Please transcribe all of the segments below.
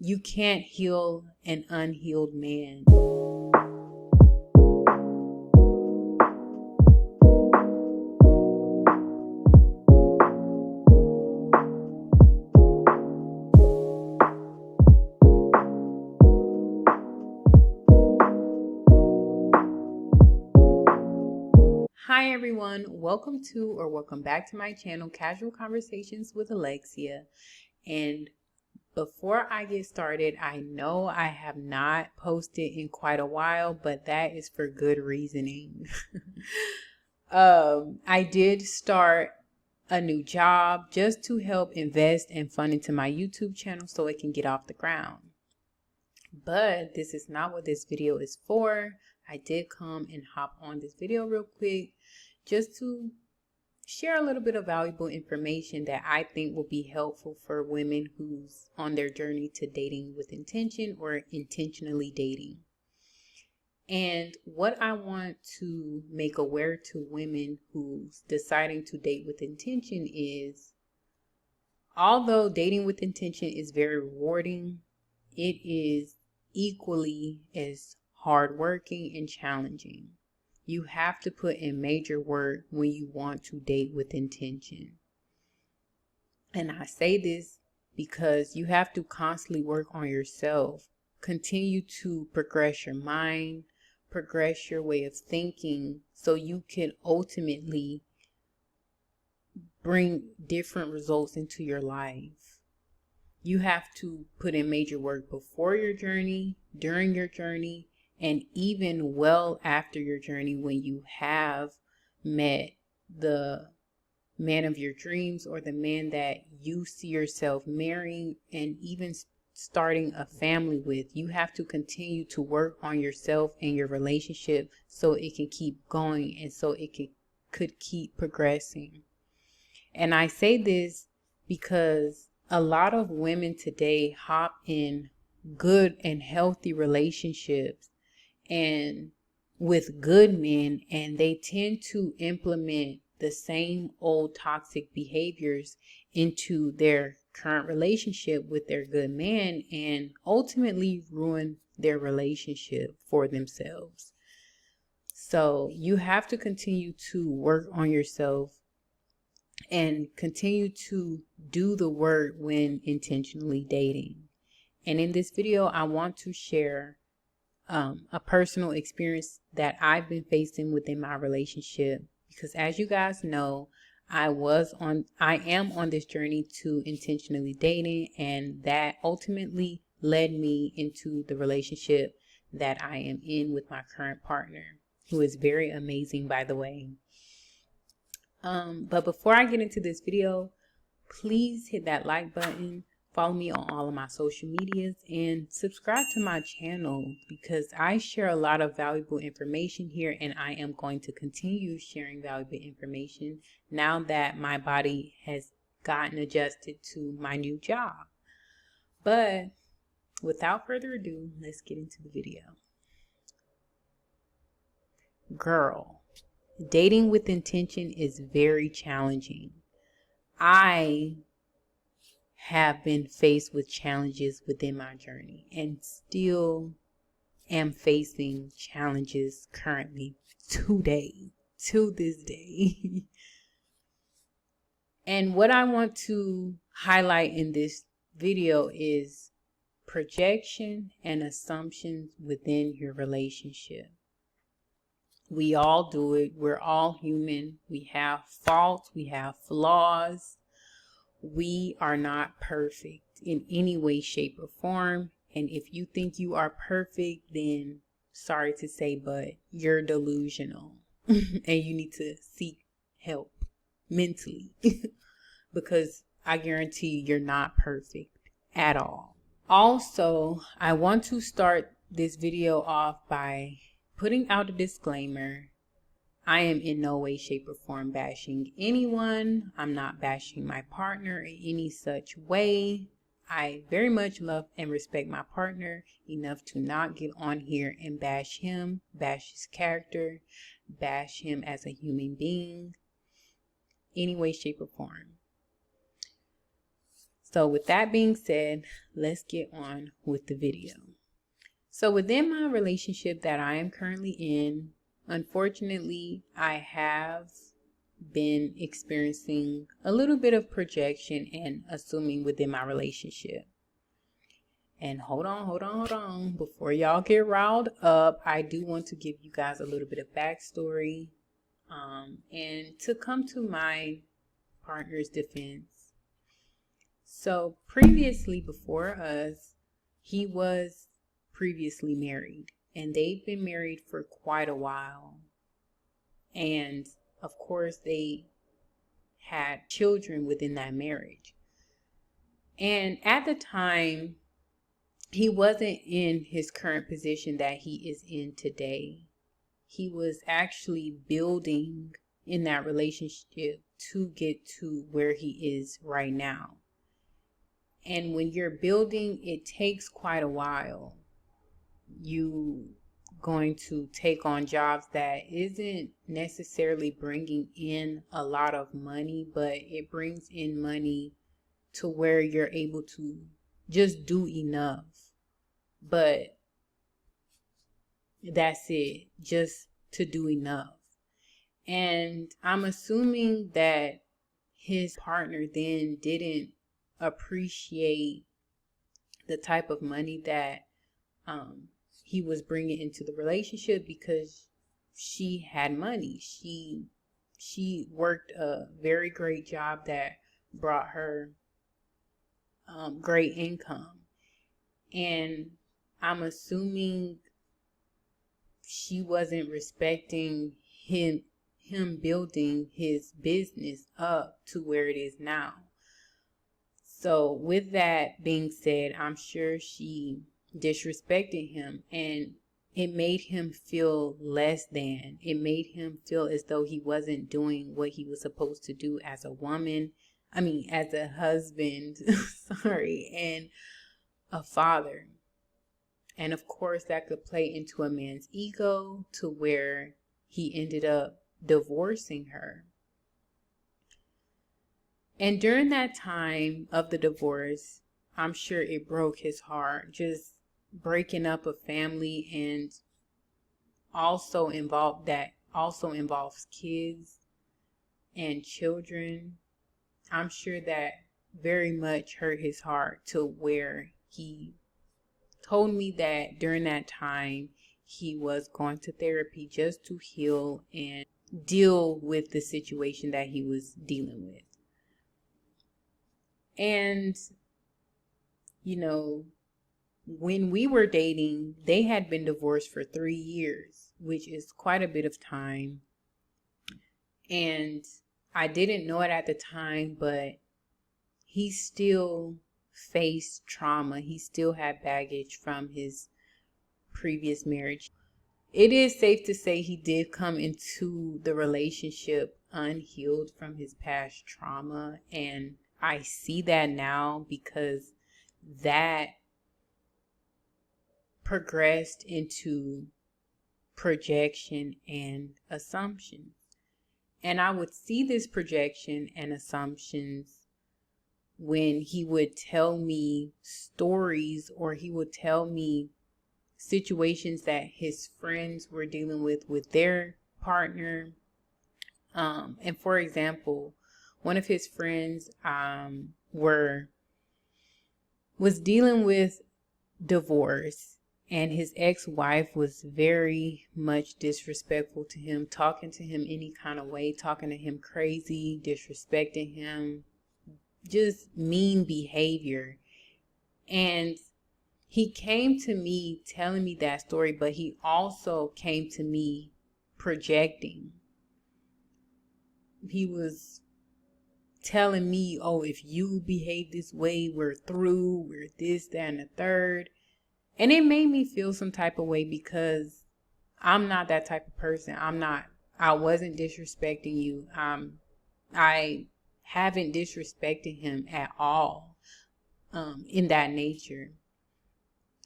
You can't heal an unhealed man. Hi everyone, welcome back to my channel, Casual Conversations with Alexia. And before I get started, I know I have not posted in quite a while, but that is for good reasoning. I did start a new job just to help invest and fund into my YouTube channel so it can get off the ground. But this is not what this video is for. I did come and hop on this video real quick just to share a little bit of valuable information that I think will be helpful for women who's on their journey to dating with intention or intentionally dating. And what I want to make aware to women who's deciding to date with intention is, although dating with intention is very rewarding, it is equally as hardworking and challenging. You have to put in major work when you want to date with intention. And I say this because you have to constantly work on yourself, continue to progress your mind, progress your way of thinking, so you can ultimately bring different results into your life. You have to put in major work before your journey, during your journey, and even well after your journey, when you have met the man of your dreams or the man that you see yourself marrying and even starting a family with. You have to continue to work on yourself and your relationship so it can keep going and so it could keep progressing. And I say this because a lot of women today hop in good and healthy relationships and with good men, and they tend to implement the same old toxic behaviors into their current relationship with their good man and ultimately ruin their relationship for themselves. So you have to continue to work on yourself and continue to do the work when intentionally dating. And in this video, I want to share a personal experience that I've been facing within my relationship, because as you guys know, I am on this journey to intentionally dating, and that ultimately led me into the relationship that I am in with my current partner, who is very amazing, by the way. But before I get into this video, please hit that like button. Follow me on all of my social medias and subscribe to my channel, because I share a lot of valuable information here, and I am going to continue sharing valuable information now that my body has gotten adjusted to my new job. But without further ado, let's get into the video. Girl, dating with intention is very challenging. I have been faced with challenges within my journey and still am facing challenges currently to this day. And what I want to highlight in this video is projection and assumptions within your relationship. We all do it. We're all human. We have faults. We have flaws. We are not perfect in any way, shape, or form. And if you think you are perfect, then sorry to say, but you're delusional. And you need to seek help mentally. Because I guarantee you, you're not perfect at all. Also, I want to start this video off by putting out a disclaimer. I am in no way, shape, or form bashing anyone. I'm not bashing my partner in any such way. I very much love and respect my partner enough to not get on here and bash him, bash his character, bash him as a human being, any way, shape, or form. So with that being said, let's get on with the video. So within my relationship that I am currently in, unfortunately, I have been experiencing a little bit of projection and assuming within my relationship. And hold on. Before y'all get riled up, I do want to give you guys a little bit of backstory. And to come to my partner's defense. So previously, before us, he was previously married. And they've been married for quite a while. And of course, they had children within that marriage. And at the time, he wasn't in his current position that he is in today. He was actually building in that relationship to get to where he is right now. And when you're building, it takes quite a while. You going to take on jobs that isn't necessarily bringing in a lot of money, but it brings in money to where you're able to just do enough. But that's it, just to do enough. And I'm assuming that his partner then didn't appreciate the type of money that he was bringing into the relationship, because she had money. She worked a very great job that brought her great income. And I'm assuming she wasn't respecting him building his business up to where it is now. So with that being said, I'm sure she disrespected him, and it made him feel less than. It made him feel as though he wasn't doing what he was supposed to do as a woman. As a husband, and a father. And of course, that could play into a man's ego to where he ended up divorcing her. And during that time of the divorce, I'm sure it broke his heart. Just breaking up a family, and also involves kids and children. I'm sure that very much hurt his heart, to where he told me that during that time he was going to therapy just to heal and deal with the situation that he was dealing with. And, when we were dating, they had been divorced for 3 years, which is quite a bit of time. And I didn't know it at the time, but he still faced trauma. He still had baggage from his previous marriage. It is safe to say he did come into the relationship unhealed from his past trauma. And I see that now, because that progressed into projection and assumptions. And I would see this projection and assumptions when he would tell me stories, or he would tell me situations that his friends were dealing with their partner. And for example, one of his friends was dealing with divorce, and his ex-wife was very much disrespectful to him, talking to him any kind of way, talking to him crazy, disrespecting him, just mean behavior. And he came to me telling me that story, but he also came to me projecting. He was telling me, oh, if you behave this way, we're through, we're this, that, and the third. And it made me feel some type of way, because I'm not that type of person. I wasn't disrespecting you. I haven't disrespected him at all, in that nature.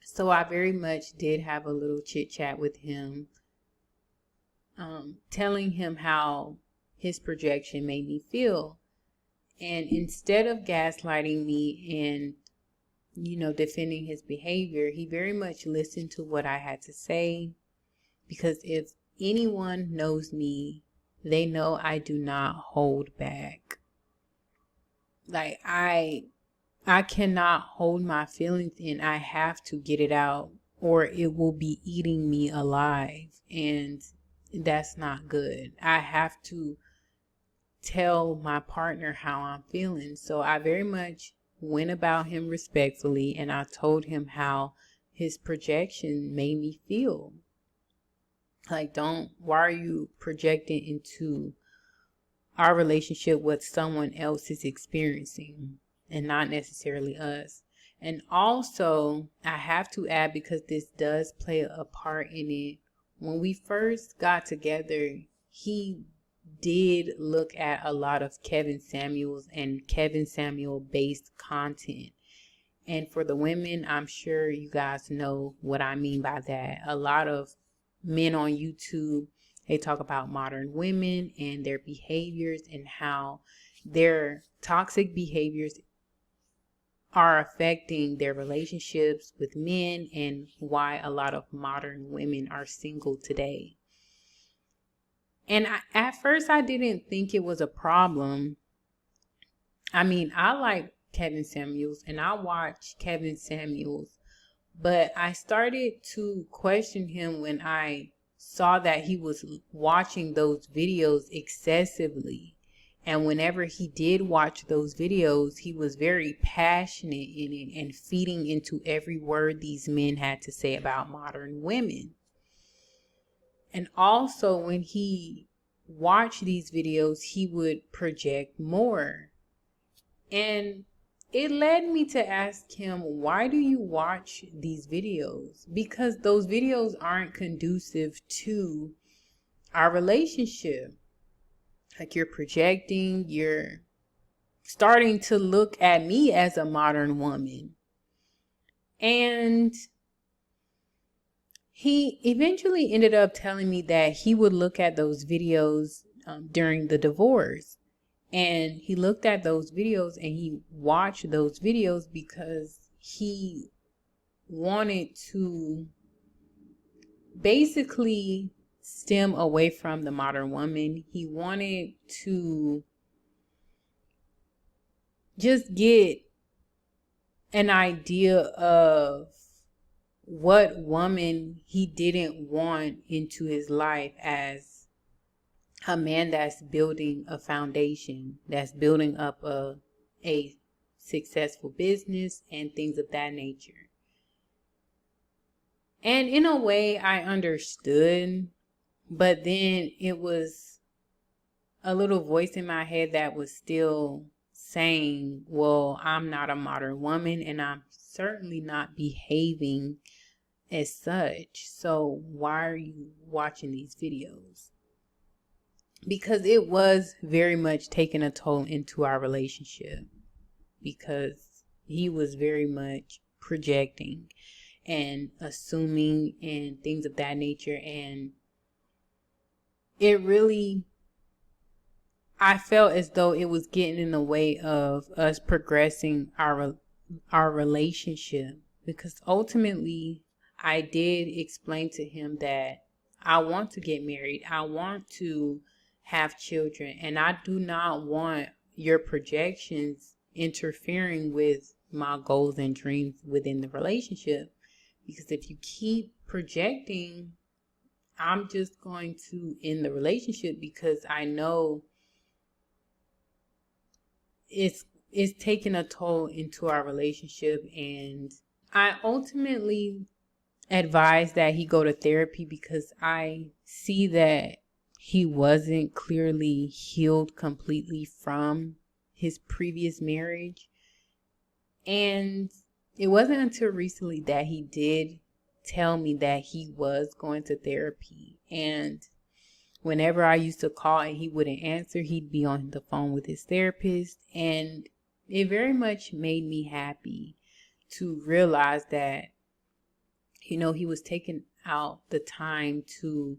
So I very much did have a little chit chat with him, telling him how his projection made me feel. And instead of gaslighting me and, defending his behavior, he very much listened to what I had to say. Because if anyone knows me, they know I do not hold back. Like, I cannot hold my feelings in. I have to get it out, or it will be eating me alive. And that's not good. I have to tell my partner how I'm feeling. So I very much went about him respectfully, and I told him how his projection made me feel. Like, why are you projecting into our relationship what someone else is experiencing and not necessarily us? And also, I have to add, because this does play a part in it, when we first got together, he did look at a lot of Kevin Samuels and Kevin Samuel based content. And for the women, I'm sure you guys know what I mean by that. A lot of men on YouTube, they talk about modern women and their behaviors and how their toxic behaviors are affecting their relationships with men, and why a lot of modern women are single today. And at first I didn't think it was a problem. I mean, I like Kevin Samuels and I watch Kevin Samuels, but I started to question him when I saw that he was watching those videos excessively. And whenever he did watch those videos, he was very passionate in it and feeding into every word these men had to say about modern women. And also, when he watched these videos, he would project more. And it led me to ask him, why do you watch these videos? Because those videos aren't conducive to our relationship. Like, you're projecting, you're starting to look at me as a modern woman. And he eventually ended up telling me that he would look at those videos during the divorce. And he looked at those videos and he watched those videos because he wanted to basically stem away from the modern woman. He wanted to just get an idea of what woman he didn't want into his life, as a man that's building a foundation, that's building up a successful business and things of that nature. And in a way, I understood, but then it was a little voice in my head that was still saying, well, I'm not a modern woman and I'm certainly not behaving as such. So why are you watching these videos? Because it was very much taking a toll into our relationship, because he was very much projecting and assuming and things of that nature. And it really, I felt as though it was getting in the way of us progressing our relationship, because ultimately I did explain to him that I want to get married. I want to have children, and I do not want your projections interfering with my goals and dreams within the relationship. Because if you keep projecting, I'm just going to end the relationship, because I know it's taking a toll into our relationship. And I ultimately advise that he go to therapy, because I see that he wasn't clearly healed completely from his previous marriage. And it wasn't until recently that he did tell me that he was going to therapy. And whenever I used to call and he wouldn't answer, he'd be on the phone with his therapist. And it very much made me happy to realize that, he was taking out the time to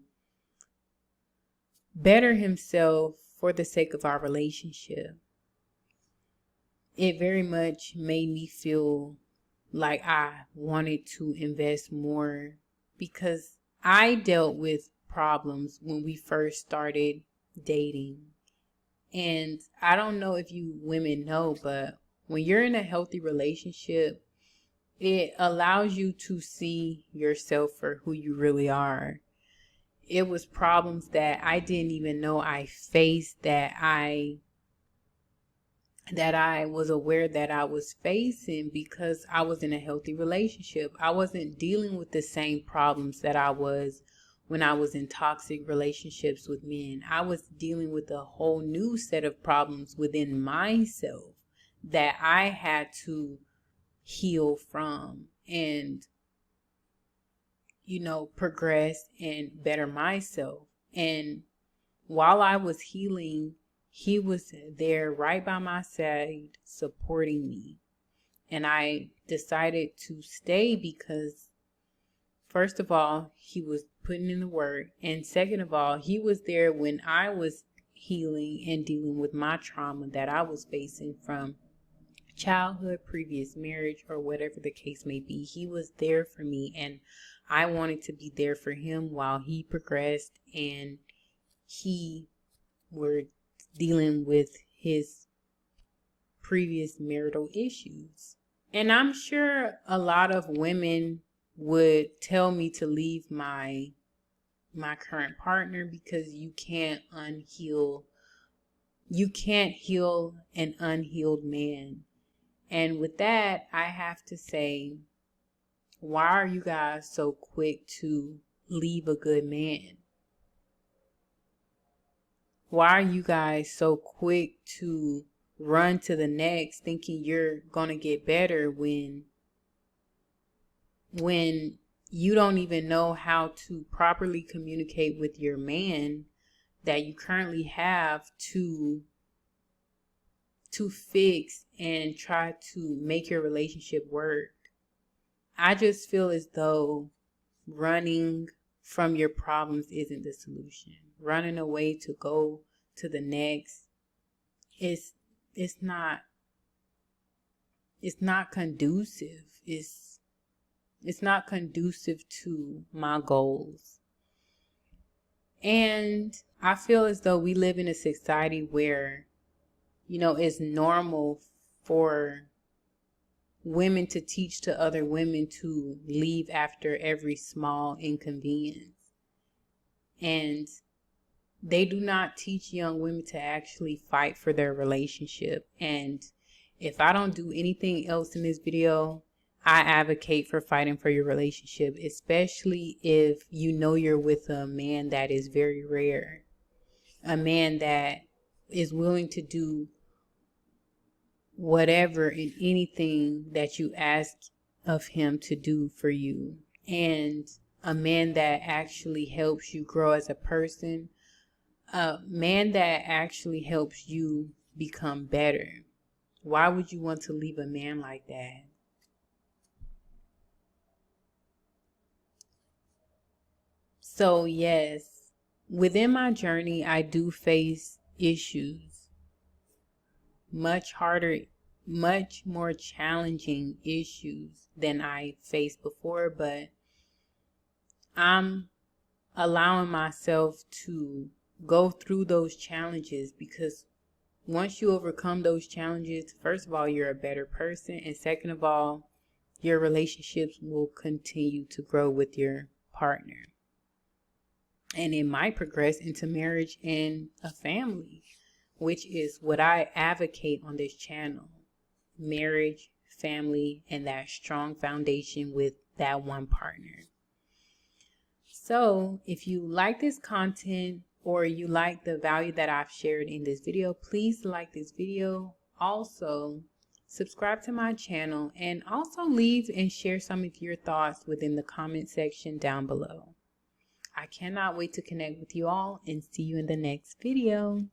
better himself for the sake of our relationship. it very much made me feel like I wanted to invest more, because I dealt with problems when we first started dating. And I don't know if you women know, but when you're in a healthy relationship, it allows you to see yourself for who you really are. It was problems that I didn't even know I faced, that I was aware that I was facing, because I was in a healthy relationship. I wasn't dealing with the same problems that I was when I was in toxic relationships with men. I was dealing with a whole new set of problems within myself that I had to heal from and, progress and better myself. And while I was healing, he was there right by my side, supporting me. And I decided to stay because, first of all, he was putting in the work. And second of all, he was there when I was healing and dealing with my trauma that I was facing from childhood, previous marriage, or whatever the case may be. He was there for me, and I wanted to be there for him while he progressed and he were dealing with his previous marital issues. And I'm sure a lot of women would tell me to leave my current partner because you can't heal an unhealed man. And with that, I have to say, why are you guys so quick to leave a good man? Why are you guys so quick to run to the next thinking you're going to get better when you don't even know how to properly communicate with your man that you currently have to fix and try to make your relationship work? I just feel as though running from your problems isn't the solution. Running away to go to the next, it's not conducive. It's not conducive to my goals. And I feel as though we live in a society where, it's normal for women to teach to other women to leave after every small inconvenience. And they do not teach young women to actually fight for their relationship. And if I don't do anything else in this video, I advocate for fighting for your relationship, especially if you know you're with a man that is very rare. A man that is willing to do whatever and anything that you ask of him to do for you. And a man that actually helps you grow as a person. A man that actually helps you become better. Why would you want to leave a man like that? So yes, within my journey, I do face issues. Much harder, much more challenging issues than I faced before, but I'm allowing myself to go through those challenges, because once you overcome those challenges, first of all, you're a better person, and second of all, your relationships will continue to grow with your partner. And it might progress into marriage and a family, which is what I advocate on this channel. Marriage, family, and that strong foundation with that one partner. So if you like this content or you like the value that I've shared in this video, please like this video. Also, subscribe to my channel, and also leave and share some of your thoughts within the comment section down below. I cannot wait to connect with you all and see you in the next video.